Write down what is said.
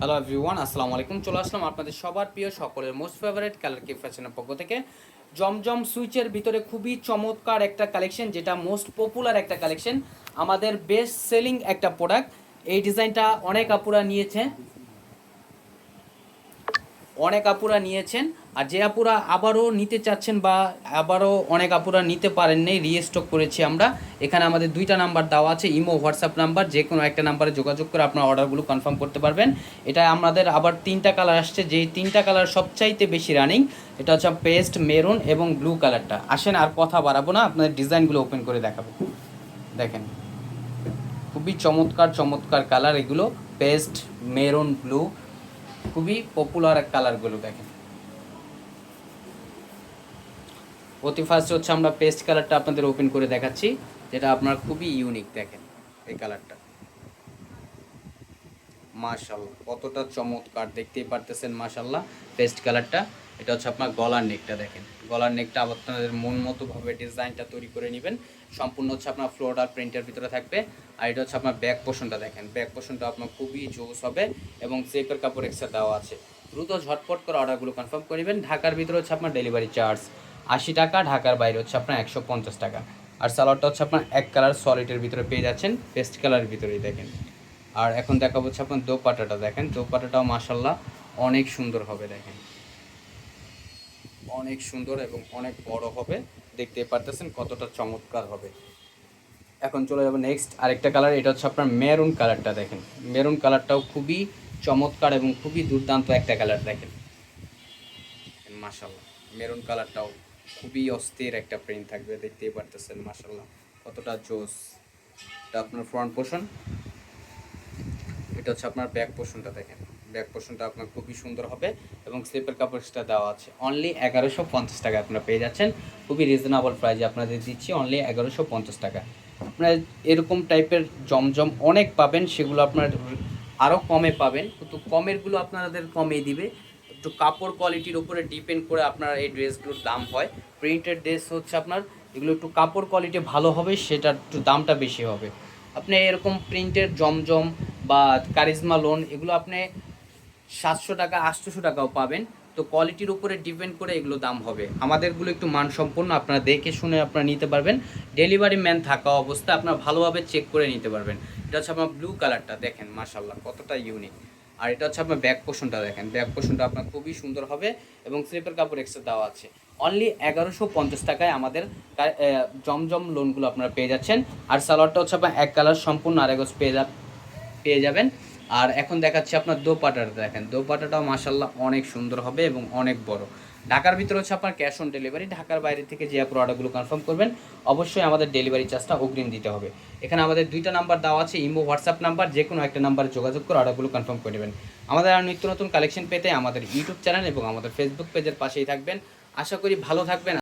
Hello everyone, আসসালামু আলাইকুম। চলে আসলাম আপনাদের সবার প্রিয় সকলের মোস্ট ফেভারিট কালার কি ফ্যাশনের পক্ষ থেকে জমজম সুইচের ভিতরে খুবই চমৎকার একটা কালেকশন, যেটা মোস্ট পপুলার একটা কালেকশন, আমাদের বেস্ট সেলিং একটা প্রোডাক্ট। এই ডিজাইনটা অনেক আপুরা নিয়েছেন আর যে আপুরা আবারও নিতে চাচ্ছেন বা আবারও অনেক আপুরা নিতে পারেন নেই, রিস্টক করেছি আমরা। এখানে আমাদের দুইটা নাম্বার দেওয়া আছে, ইমো হোয়াটসঅ্যাপ নাম্বার, যে কোনো একটা নাম্বারে যোগাযোগ করে আপনার অর্ডারগুলো কনফার্ম করতে পারবেন। এটা আমাদের আবার তিনটা কালার আসছে, যেই তিনটা কালার সবচাইতে বেশি রানিং। এটা হচ্ছে পেস্ট, মেরুন এবং ব্লু কালারটা। আসেন আর কথা বাড়াবো না, আপনাদের ডিজাইনগুলো ওপেন করে দেখাবো। দেখেন, খুবই চমৎকার চমৎকার কালার এগুলো, পেস্ট, মেরুন, ব্লু, খুবই পপুলার কালারগুলো। দেখেন, অতি ফার্স্ট হচ্ছে আমরা পেস্ট কালারটা আপনাদের ওপেন করে দেখাচ্ছি, যেটা আপনার খুবই ইউনিক। দেখেন এই কালারটা, মাশাআল্লাহ কতটা চমৎকার, দেখতেই পারতেছেন মাশাআল্লাহ পেস্ট কালারটা। এটা হচ্ছে আপনার গলার নেকটা। দেখেন গলার নেকটা আপনাদের মন মতোভাবে ডিজাইনটা তৈরি করে নেবেন। সম্পূর্ণ হচ্ছে আপনার ফ্লোরাল প্রিন্টের ভিতরে থাকবে। আর এটা হচ্ছে আপনার ব্যাক পোর্শনটা। দেখেন ব্যাক পোর্শনটা আপনার খুবই জোস হবে এবং সেপের কাপড় এক্সট্রা দেওয়া আছে। দ্রুত ঝটপট করে অর্ডারগুলো কনফার্ম করে নেবেন। ঢাকার ভিতরে হচ্ছে আপনার ডেলিভারি চার্জ 80 টাকা, ঢাকার বাইরে হচ্ছে আপনার 150 টাকা। আর সালোয়ারটা হচ্ছে আপনার এক কালার সলিডের ভিতরে পেয়ে যাচ্ছেন, পেস্ট কালারের ভিতরেই। দেখেন, আর এখন দেখাবো হচ্ছে আপনার দোপাট্টাটা। দেখেন দোপাট্টাটাও মাশাআল্লাহ অনেক সুন্দর হবে। দেখেন অনেক সুন্দর এবং অনেক বড় হবে, দেখতে পারতেছেন কতটা চমৎকার হবে। এখন চলে যাবো নেক্সট আরেকটা কালার, এটা হচ্ছে আপনার মেরুন কালারটা। দেখেন মেরুন কালারটাও খুবই চমৎকার এবং খুবই দুর্দান্ত একটা কালার। দেখেন মাশাআল্লাহ মেরুন কালারটাও খুবই অস্থির একটা প্রিন্ট থাকবে, দেখতেই পারতেছেন মাশাআল্লাহ কতটা জোস। এটা আপনার ফ্রন্ট পোর্শন, এটা হচ্ছে আপনার ব্যাক পোর্শনটা। দেখেন ব্যাক পোর্শনটা আপনার খুবই সুন্দর হবে এবং স্লিপের কাপড়টা দেওয়া আছে। অনলি 1150 টাকা আপনারা পেয়ে যাচ্ছেন, খুবই রিজনেবল প্রাইসে আপনাদের দিচ্ছি, অনলি 1150 টাকা। আপনারা এরকম টাইপের জমজম অনেক পাবেন, সেগুলো আপনার আরও কমে পাবেন, কিন্তু কমেরগুলো আপনাদের কমে দিবে। একটু কাপড় কোয়ালিটির উপরে ডিপেন্ড করে আপনার এই ড্রেসগুলোর দাম হয়। প্রিন্টেড ড্রেস হচ্ছে আপনার এগুলো একটু কাপড় কোয়ালিটি ভালো হবে, সেটার একটু দামটা বেশি হবে। আপনি এরকম প্রিন্টের জমজম বা কারিজমা লোন এগুলো আপনি 700 টাকা 800 টাকাও পাবেন। তো কোয়ালিটির উপরে ডিপেন্ড করে এগুলো দাম হবে। আমাদেরগুলো একটু মানসম্পন্ন, আপনারা দেখে শুনে আপনারা নিতে পারবেন। ডেলিভারি ম্যান থাকা অবস্থায় আপনারা ভালোভাবে চেক করে নিতে পারবেন। এটা হচ্ছে আপনার ব্লু কালারটা। দেখেন মাশাআল্লাহ কতটা ইউনিক। আর এটা হচ্ছে আপনার ব্যাক পোর্শনটা। দেখেন ব্যাক পোর্শনটা আপনার খুবই সুন্দর হবে এবং স্লিপের কাপড় এক্সট্রা দেওয়া আছে। অনলি 1150 টাকায় আমাদের জমজম লোনগুলো আপনারা পেয়ে যাচ্ছেন। আর সালোয়ারটা হচ্ছে আপনার এক কালার সম্পূর্ণ আরেকজ পেয়ে যাবেন। আর এখন দেখাচ্ছি আপনার দোপাটাটা। দেখেন দোপাটাটাও মাশাআল্লাহ অনেক সুন্দর হবে এবং অনেক বড়। ঢাকার ভিতরে হচ্ছে আপনার ক্যাশ অন ডেলিভারি, ঢাকার বাইরে থেকে যে আপনার অর্ডারগুলো কনফার্ম করবেন অবশ্যই আমাদের ডেলিভারি চার্জটা অগ্রিম দিতে হবে। এখানে আমাদের দুইটা নাম্বার দেওয়া আছে, ইমো হোয়াটসঅ্যাপ নাম্বার, যে কোনো একটা নাম্বারে যোগাযোগ করে অর্ডারগুলো কনফার্ম করে নেবেন। আমাদের আর নিত্য নতুন কালেকশন পেতে আমাদের ইউটিউব চ্যানেল এবং আমাদের ফেসবুক পেজের পাশেই থাকবেন। আশা করি ভালো থাকবেন।